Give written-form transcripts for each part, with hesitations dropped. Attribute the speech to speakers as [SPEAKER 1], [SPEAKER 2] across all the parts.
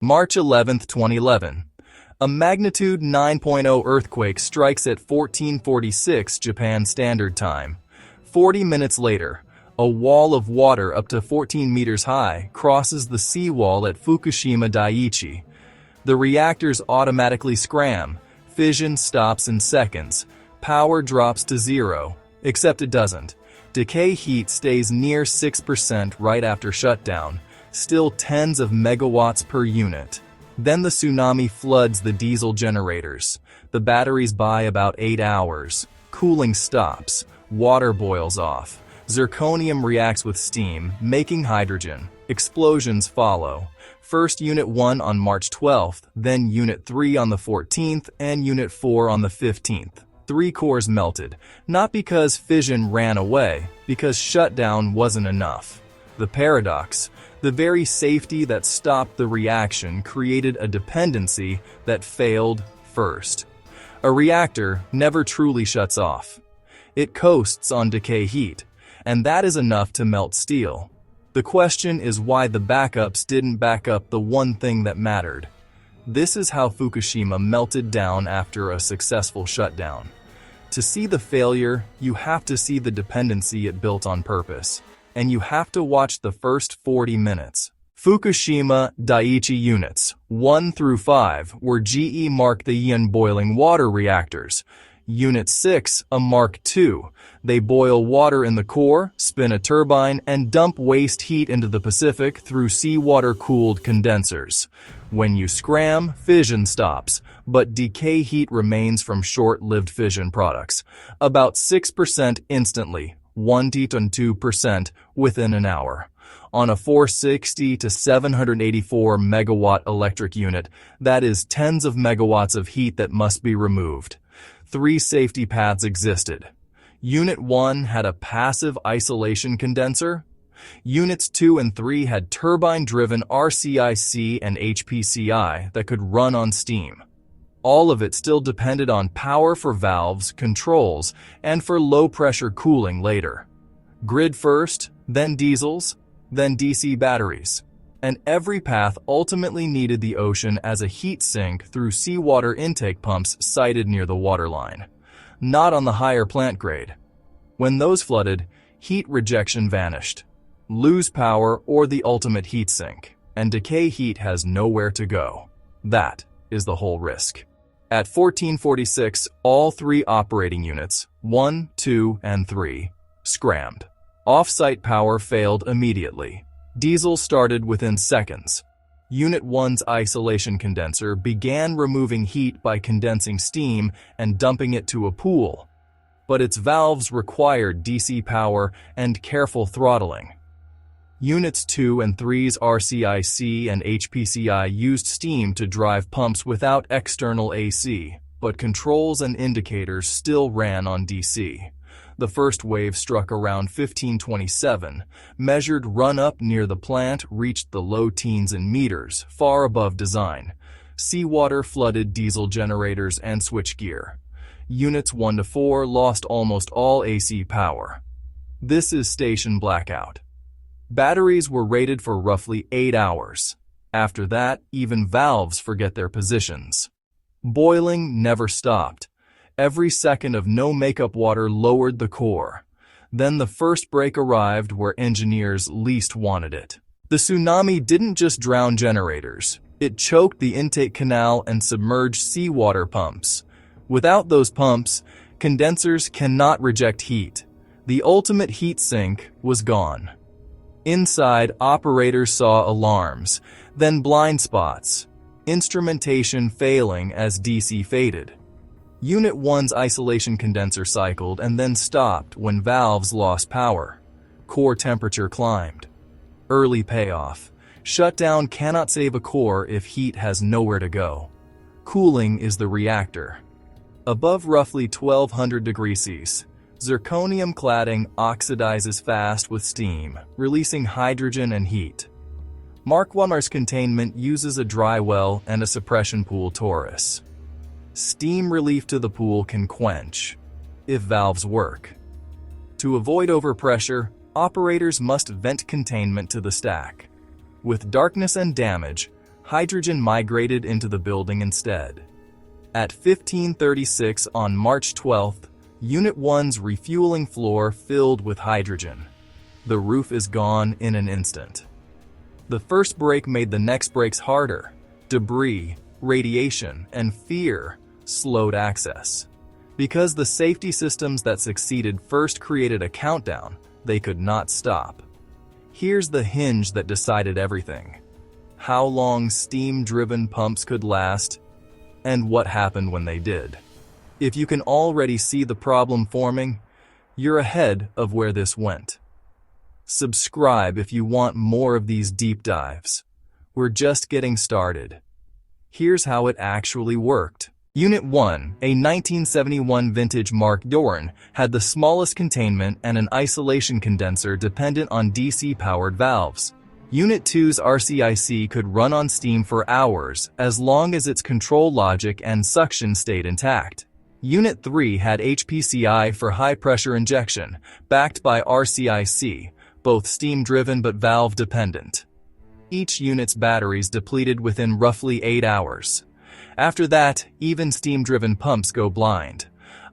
[SPEAKER 1] March 11, 2011. A magnitude 9.0 earthquake strikes at 14:46 Japan Standard Time. 40 minutes later, a wall of water up to 14 meters high crosses the seawall at Fukushima Daiichi. The reactors automatically scram. Fission stops in seconds. Power drops to zero, except it doesn't. Decay heat stays near 6% right after shutdown, still tens of megawatts per unit. Then the tsunami floods the diesel generators. The batteries buy about 8 hours. Cooling stops. Water boils off. Zirconium reacts with steam, making hydrogen. Explosions follow. First Unit 1 on March 12th, then Unit 3 on the 14th, and Unit 4 on the 15th. 3 cores melted, not because fission ran away, because shutdown wasn't enough. The paradox, the very safety that stopped the reaction created a dependency that failed first. A reactor never truly shuts off. It coasts on decay heat, and that is enough to melt steel. The question is why the backups didn't back up the one thing that mattered. This is how Fukushima melted down after a successful shutdown. To see the failure, you have to see the dependency it built on purpose. And you have to watch the first 40 minutes. Fukushima Daiichi Units 1 through 5 were GE Mark the boiling water reactors. Unit 6, a Mark II. They boil water in the core, spin a turbine, and dump waste heat into the Pacific through seawater-cooled condensers. When you scram, fission stops, but decay heat remains from short-lived fission products. About 6% instantly, 1 to 2% within an hour. On a 460 to 784 megawatt electric unit, that is tens of megawatts of heat that must be removed. 3 safety paths existed. Unit 1 had a passive isolation condenser. Units 2 and 3 had turbine-driven RCIC and HPCI that could run on steam. All of it still depended on power for valves, controls, and for low-pressure cooling later. Grid first, then diesels, then DC batteries. And every path ultimately needed the ocean as a heat sink through seawater intake pumps sited near the waterline, not on the higher plant grade. When those flooded, heat rejection vanished. Lose power or the ultimate heat sink, and decay heat has nowhere to go. That is the whole risk. At 1446, all 3 operating units, 1, 2, and 3, scrammed. Off-site power failed immediately. Diesel started within seconds. Unit 1's isolation condenser began removing heat by condensing steam and dumping it to a pool. But its valves required DC power and careful throttling. Units 2 and 3's RCIC and HPCI used steam to drive pumps without external AC, but controls and indicators still ran on DC. The first wave struck around 1527, measured run-up near the plant reached the low teens in meters, far above design. Seawater flooded diesel generators and switchgear. Units 1 to 4 lost almost all AC power. This is station blackout. Batteries were rated for roughly 8 hours. After that, even valves forget their positions. Boiling never stopped. Every second of no makeup water lowered the core. Then the first break arrived where engineers least wanted it. The tsunami didn't just drown generators. It choked the intake canal and submerged seawater pumps. Without those pumps, condensers cannot reject heat. The ultimate heat sink was gone. Inside, operators saw alarms, then blind spots, instrumentation failing as DC faded. Unit 1's isolation condenser cycled and then stopped when valves lost power. Core temperature climbed. Early payoff. Shutdown cannot save a core if heat has nowhere to go. Cooling is the reactor. Above roughly 1200 degrees Celsius, zirconium cladding oxidizes fast with steam, releasing hydrogen and heat. Mark I's containment uses a dry well and a suppression pool torus. Steam relief to the pool can quench, if valves work. To avoid overpressure, operators must vent containment to the stack. With darkness and damage, hydrogen migrated into the building instead. At 15:36 on March 12th, Unit 1's refueling floor filled with hydrogen. The roof is gone in an instant. The first break made the next breaks harder. Debris, radiation, and fear slowed access. Because the safety systems that succeeded first created a countdown, they could not stop. Here's the hinge that decided everything: how long steam-driven pumps could last, and what happened when they did. If you can already see the problem forming, you're ahead of where this went. Subscribe if you want more of these deep dives. We're just getting started. Here's how it actually worked. Unit 1, a 1971 vintage Mark Dorn, had the smallest containment and an isolation condenser dependent on DC-powered valves. Unit 2's RCIC could run on steam for hours as long as its control logic and suction stayed intact. Unit 3 had HPCI for high-pressure injection, backed by RCIC, both steam-driven but valve-dependent. Each unit's batteries depleted within roughly 8 hours. After that, even steam-driven pumps go blind.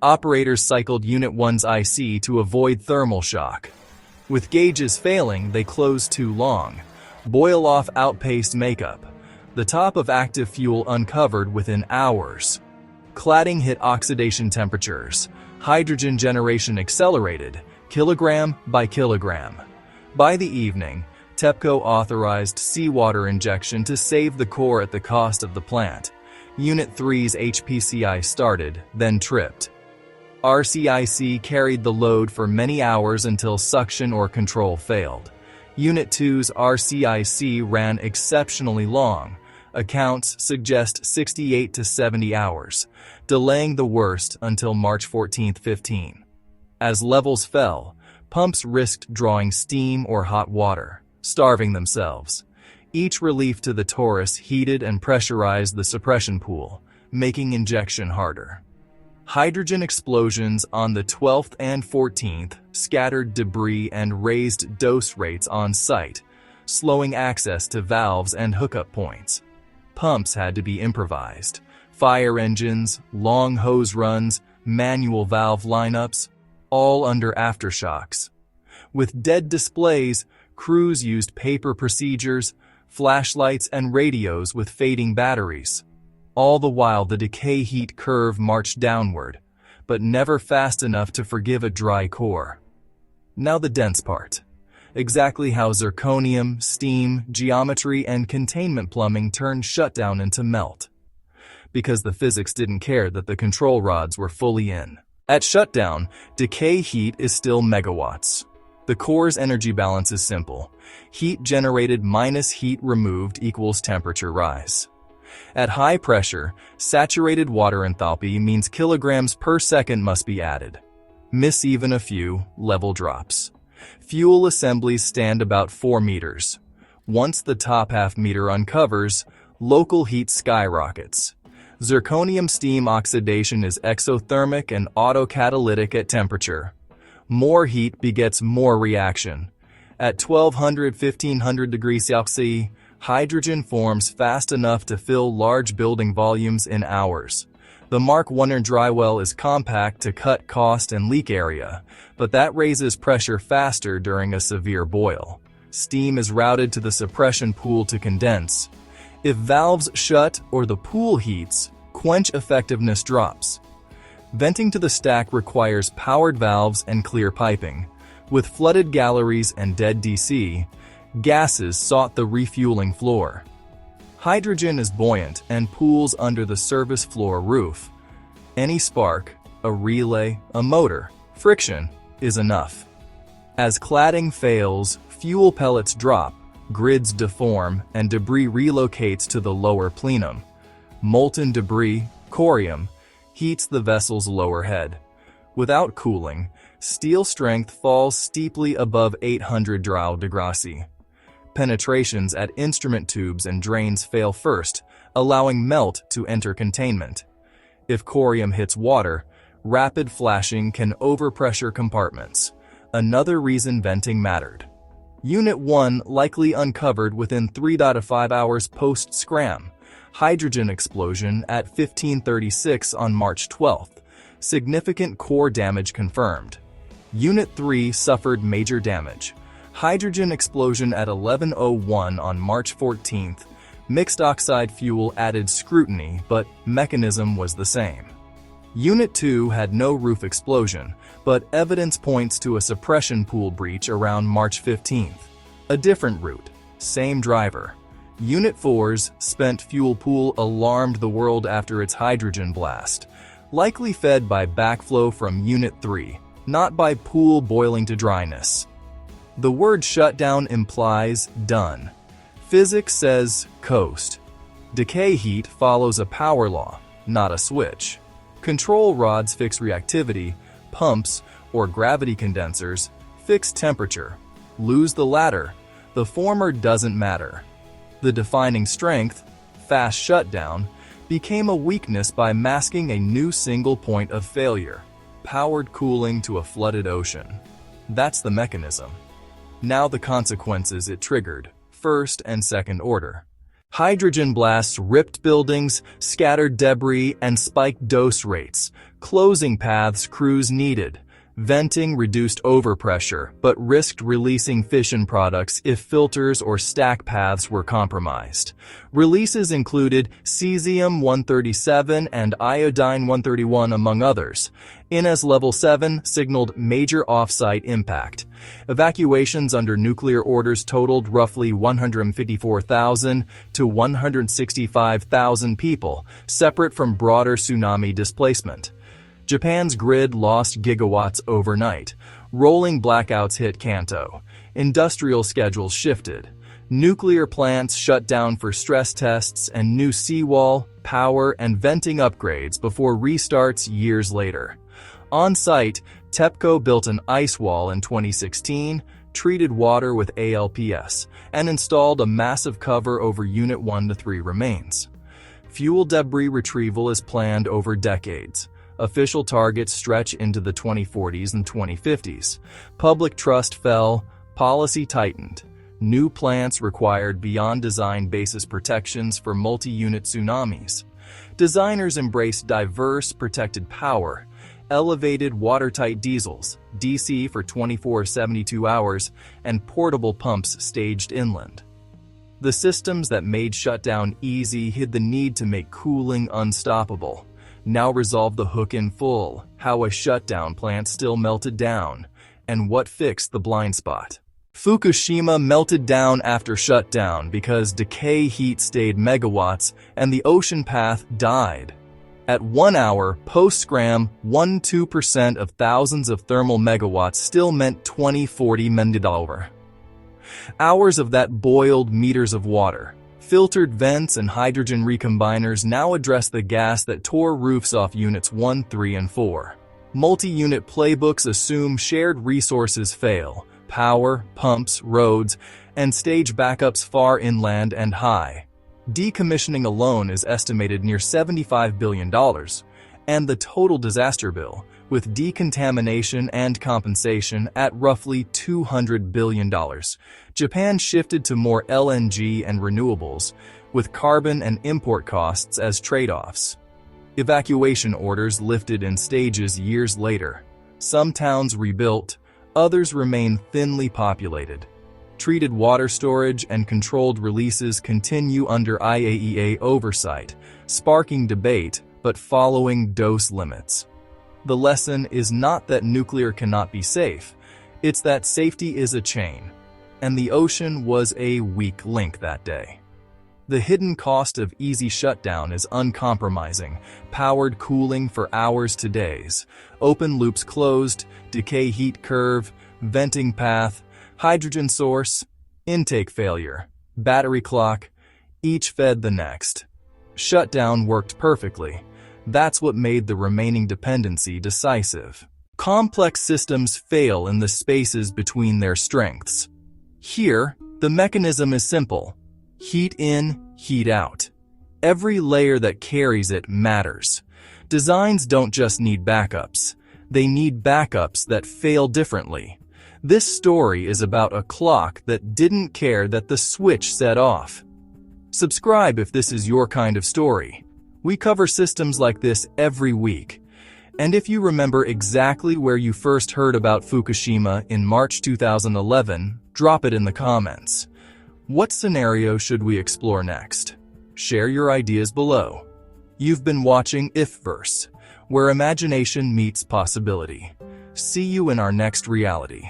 [SPEAKER 1] Operators cycled Unit 1's IC to avoid thermal shock. With gauges failing, they closed too long. Boil-off outpaced makeup. The top of active fuel uncovered within hours. Cladding hit oxidation temperatures. Hydrogen generation accelerated, kilogram by kilogram. By the evening, TEPCO authorized seawater injection to save the core at the cost of the plant. Unit 3's HPCI started, then tripped. RCIC carried the load for many hours until suction or control failed. Unit 2's RCIC ran exceptionally long. Accounts suggest 68 to 70 hours, delaying the worst until March 14-15. As levels fell, pumps risked drawing steam or hot water, starving themselves. Each relief to the torus heated and pressurized the suppression pool, making injection harder. Hydrogen explosions on the 12th and 14th scattered debris and raised dose rates on site, slowing access to valves and hookup points. Pumps had to be improvised. Fire engines, long hose runs, manual valve lineups, all under aftershocks. With dead displays, crews used paper procedures, flashlights, and radios with fading batteries. All the while the decay heat curve marched downward, but never fast enough to forgive a dry core. Now the dense part. Exactly how zirconium, steam, geometry, and containment plumbing turned shutdown into melt. Because the physics didn't care that the control rods were fully in. At shutdown, decay heat is still megawatts. The core's energy balance is simple. Heat generated minus heat removed equals temperature rise. At high pressure, saturated water enthalpy means kilograms per second must be added. Miss even a few, level drops. Fuel assemblies stand about 4 meters. Once the top half meter uncovers, local heat skyrockets. Zirconium steam oxidation is exothermic and autocatalytic at temperature. More heat begets more reaction. At 1200–1500 degrees Celsius, hydrogen forms fast enough to fill large building volumes in hours. The Mark I dry well is compact to cut cost and leak area, but that raises pressure faster during a severe boil. Steam is routed to the suppression pool to condense. If valves shut or the pool heats, quench effectiveness drops. Venting to the stack requires powered valves and clear piping. With flooded galleries and dead DC, gases sought the refueling floor. Hydrogen is buoyant and pools under the service floor roof. Any spark, a relay, a motor, friction is enough. As cladding fails, fuel pellets drop, grids deform, and debris relocates to the lower plenum. Molten debris, corium, heats the vessel's lower head. Without cooling, steel strength falls steeply above 800 degrees. Penetrations at instrument tubes and drains fail first, allowing melt to enter containment. If corium hits water, rapid flashing can overpressure compartments. Another reason venting mattered. Unit 1 likely uncovered within 3 to 5 hours post-scram. Hydrogen explosion at 1536 on March 12th. Significant core damage confirmed. Unit 3 suffered major damage. Hydrogen explosion at 11:01 on March 14th. Mixed oxide fuel added scrutiny, but mechanism was the same. Unit 2 had no roof explosion, but evidence points to a suppression pool breach around March 15th. A different route, same driver. Unit 4's spent fuel pool alarmed the world after its hydrogen blast, likely fed by backflow from Unit 3, not by pool boiling to dryness. The word shutdown implies done. Physics says coast. Decay heat follows a power law, not a switch. Control rods fix reactivity, pumps, or gravity condensers, fix temperature. Lose the latter, the former doesn't matter. The defining strength, fast shutdown, became a weakness by masking a new single point of failure, powered cooling to a flooded ocean. That's the mechanism. Now the consequences it triggered, first and second order. Hydrogen blasts ripped buildings, scattered debris, and spiked dose rates, closing paths crews needed. Venting reduced overpressure, but risked releasing fission products if filters or stack paths were compromised. Releases included cesium-137 and iodine-131 among others. INES Level 7 signaled major off-site impact. Evacuations under nuclear orders totaled roughly 154,000 to 165,000 people, separate from broader tsunami displacement. Japan's grid lost gigawatts overnight. Rolling blackouts hit Kanto. Industrial schedules shifted. Nuclear plants shut down for stress tests and new seawall, power, and venting upgrades before restarts years later. On site, TEPCO built an ice wall in 2016, treated water with ALPS, and installed a massive cover over Unit 1 to 3 remains. Fuel debris retrieval is planned over decades. Official targets stretch into the 2040s and 2050s. Public trust fell, policy tightened. New plants required beyond design basis protections for multi-unit tsunamis. Designers embraced diverse, protected power, elevated watertight diesels, DC for 24-72 hours, and portable pumps staged inland. The systems that made shutdown easy hid the need to make cooling unstoppable. Now resolve the hook in full, how a shutdown plant still melted down, and what fixed the blind spot. Fukushima melted down after shutdown because decay heat stayed megawatts and the ocean path died. At 1 hour post-scram, 1–2% of thousands of thermal megawatts still meant 20–40 megawatts. Hours of that boiled meters of water. Filtered vents and hydrogen recombiners now address the gas that tore roofs off Units 1, 3, and 4. Multi-unit playbooks assume shared resources fail, power, pumps, roads, and stage backups far inland and high. Decommissioning alone is estimated near $75 billion, and the total disaster bill, with decontamination and compensation at roughly $200 billion. Japan shifted to more LNG and renewables, with carbon and import costs as trade-offs. Evacuation orders lifted in stages years later. Some towns rebuilt, others remain thinly populated. Treated water storage and controlled releases continue under IAEA oversight, sparking debate but following dose limits. The lesson is not that nuclear cannot be safe, it's that safety is a chain, and the ocean was a weak link that day. The hidden cost of easy shutdown is uncompromising, powered cooling for hours to days, open loops closed, decay heat curve, venting path, hydrogen source, intake failure, battery clock, each fed the next. Shutdown worked perfectly. That's what made the remaining dependency decisive. Complex systems fail in the spaces between their strengths. Here, the mechanism is simple. Heat in, heat out. Every layer that carries it matters. Designs don't just need backups. They need backups that fail differently. This story is about a clock that didn't care that the switch set off. Subscribe if this is your kind of story. We cover systems like this every week. And if you remember exactly where you first heard about Fukushima in March 2011, drop it in the comments. What scenario should we explore next? Share your ideas below. You've been watching Ifverse, where imagination meets possibility. See you in our next reality.